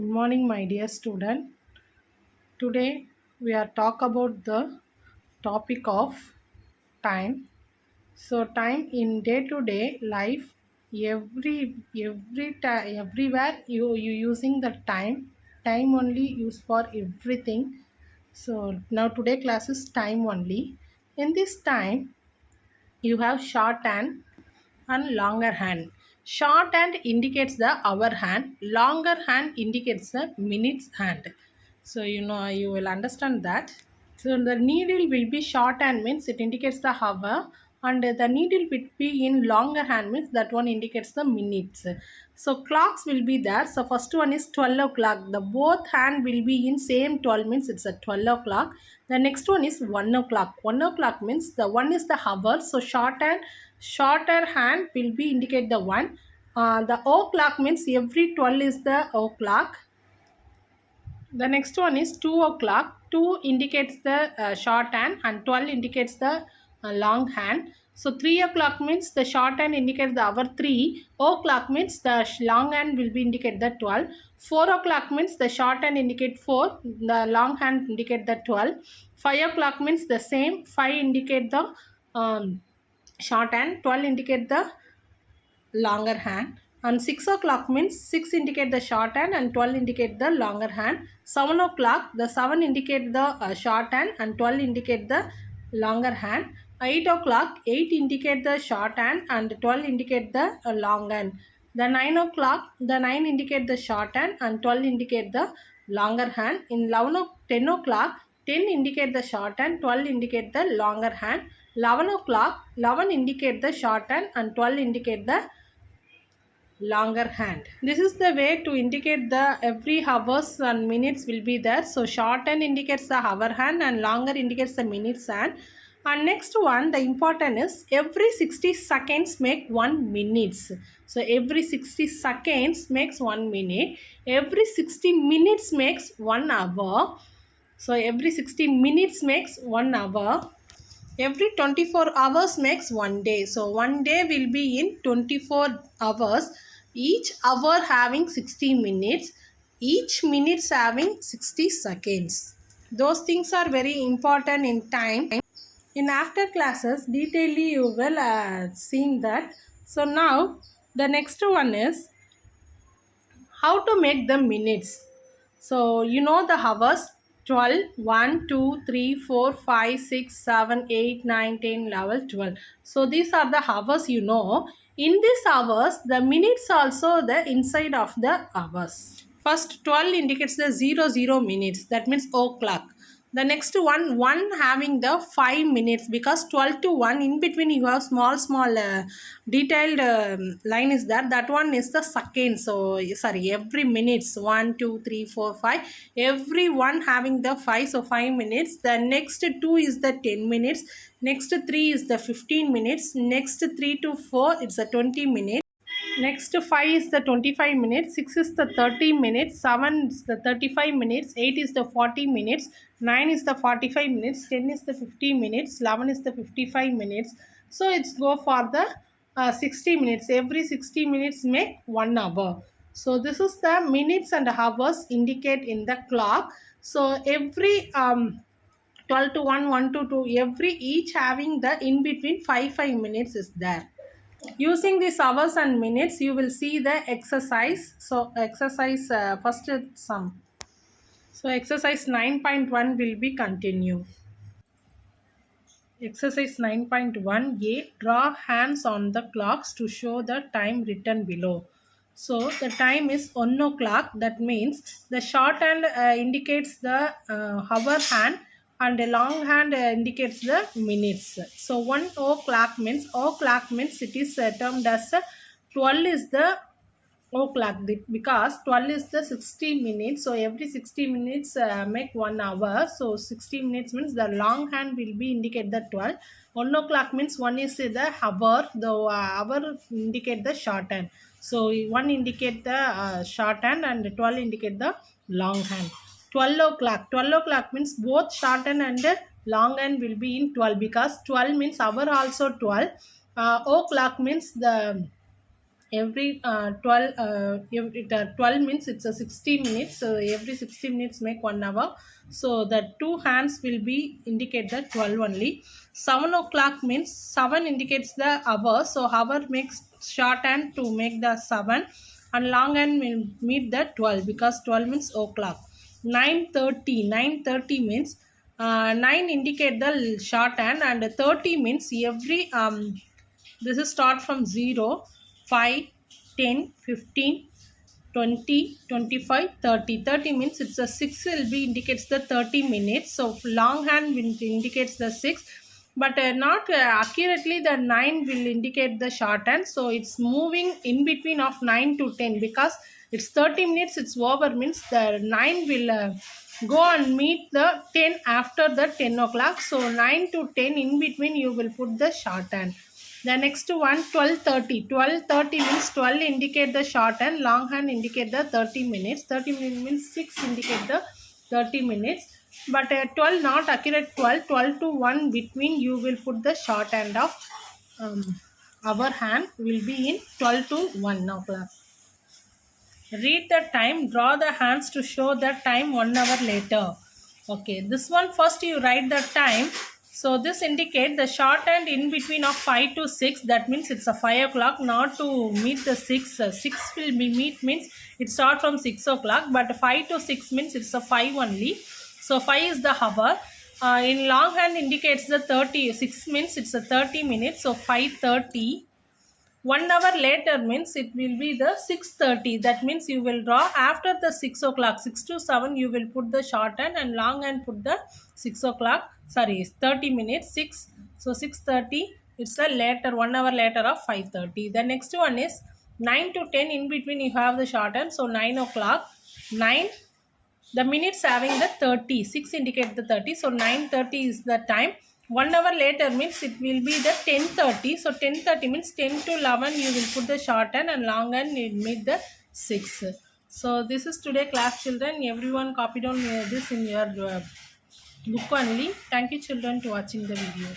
Good morning, my dear student. Today we are talk about the topic of time. So, time in day-to-day life, everywhere you using the time. Time only used for everything. So now today class is time only. In this time, you have shorthand and longer hand. Shorthand indicates the hour hand, longer hand indicates the minutes hand. So you will understand that. So the needle will be shorthand means it indicates the hour, and the needle will be in longer hand means that one indicates the minutes. So clocks will be there. So first one is 12 o'clock. The both hand will be in same 12 means it's a 12 o'clock. The next one is 1 o'clock. 1 o'clock means the one is the hour. So shorter hand will be indicate the one. The o'clock means every 12 is the o'clock. The next one is 2 o'clock. 2 indicates the short hand and 12 indicates the long hand. So 3 o'clock means the short hand indicates the hour 3. O'clock means the long hand will be indicate the 12. 4 o'clock means the short hand indicate 4. The long hand indicate the 12. 5 o'clock means the same. 5 indicate the short hand. 12 indicate the longer hand, and 6 o'clock means 6 indicate the short hand and 12 indicate the longer hand. 7 o'clock, the 7 indicate the short hand and 12 indicate the longer hand. 8 o'clock, 8 indicate the short hand and 12 indicate the long hand. The 9 o'clock, the 9 indicate the short hand and 12 indicate the longer hand. In 10 o'clock, 10 indicate the short hand, 12 indicate the longer hand. 11 o'clock, 11 indicate the short hand and 12 indicate the longer hand. This is the way to indicate the every hours and minutes will be there. So short hand indicates the hour hand and longer indicates the minutes hand. And next one, the important is every 60 seconds make 1 minutes. So every 60 seconds makes 1 minute. Every 60 minutes makes 1 hour. So every 60 minutes makes 1 hour. Every 24 hours makes 1 day. So 1 day will be in 24 hours. Each hour having 60 minutes. Each minutes having 60 seconds. Those things are very important in time. In after classes, detailedly you will see that. So now the next one is how to make the minutes. So you know the hours 12, 1, 2, 3, 4, 5, 6, 7, 8, 9, 10, 11, 12. So these are the hours you know. In these hours, the minutes also the inside of the hours. First 12 indicates the 00 minutes. That means o'clock. The next one having the 5 minutes because 12 to 1 in between you have small detailed line is there. That one is the second. So sorry, every minutes 1, 2, 3, 4, 5. Every one having the 5. So 5 minutes. The next 2 is the 10 minutes. Next 3 is the 15 minutes. Next 3 to 4 it's a 20 minutes. Next 5 is the 25 minutes, 6 is the 30 minutes, 7 is the 35 minutes, 8 is the 40 minutes, 9 is the 45 minutes, 10 is the 50 minutes, 11 is the 55 minutes. So it's go for the 60 minutes. Every 60 minutes make 1 hour. So this is the minutes and hours indicate in the clock. So every 12 to 1, 1 to 2, every each having the in between 5 minutes is there. Using these hours and minutes, you will see the exercise. So exercise first sum. So exercise 9.1 will be continue. Exercise 9.1 A. Draw hands on the clocks to show the time written below. So the time is 1 o'clock. That means the short hand indicates the hour hand and the long hand indicates the minutes. So 1 o'clock means it is termed as 12 is the o'clock because 12 is the 60 minutes. So every 60 minutes make 1 hour. So 60 minutes means the long hand will be indicate the 12. 1 o'clock means 1 is the hour. The hour indicate the short hand. So 1 indicate the short hand and 12 indicate the long hand. 12 o'clock. 12 o'clock means both short hand and long hand will be in 12 because 12 means hour also 12. O'clock means the every 12 means it's a 60 minutes, so every 60 minutes make 1 hour, so the two hands will be indicate the 12 only. 7 o'clock means 7 indicates the hour, so hour makes short hand to make the 7, and long hand will meet the 12 because 12 means o'clock. 9:30 means 9 indicate the short hand, and 30 means every this is start from 0, 5, 10, 15, 20, 25, 30. 30 means it's a 6 will be indicates the 30 minutes. So long hand will indicates the 6, but not accurately the 9 will indicate the short hand. So it's moving in between of 9 to 10 because it's 30 minutes, it's over means the 9 will go and meet the 10 after the 10 o'clock. So 9 to 10 in between you will put the short hand. The next one 12:30. 12:30 means 12 indicate the short hand, long hand indicate the 30 minutes. 30 minutes means 6 indicate the 30 minutes. But 12 not accurate 12. 12 to 1 between you will put the short hand of our hand will be in 12 to 1 o'clock. Read the time, draw the hands to show the time 1 hour later. Okay, this one first you write the time. So this indicate the short hand in between of 5 to 6. That means it's a 5 o'clock, not to meet the 6. 6 will be meet means it start from 6 o'clock, but 5 to 6 means it's a 5 only. So 5 is the hour. In long hand indicates the 30. 6 means it's a 30 minutes. So 5:30. 1 hour later means it will be the 6:30. That means you will draw after the 6 o'clock. 6 to 7 you will put the short hand, and long hand put the 6 o'clock. Sorry, 30 minutes. 6. So 6:30. It's a later 1 hour later of 5:30. The next one is 9 to 10 in between you have the short hand. So 9 o'clock. 9. The minutes having the 30. 6 indicate the 30. So 9:30 is the time. 1 hour later means it will be the 10:30. So 10:30 means 10 to 11 you will put the short hand, and long hand will meet the 6. So this is today class, children. Everyone copy down this in your book only. Thank you, children, to watching the video.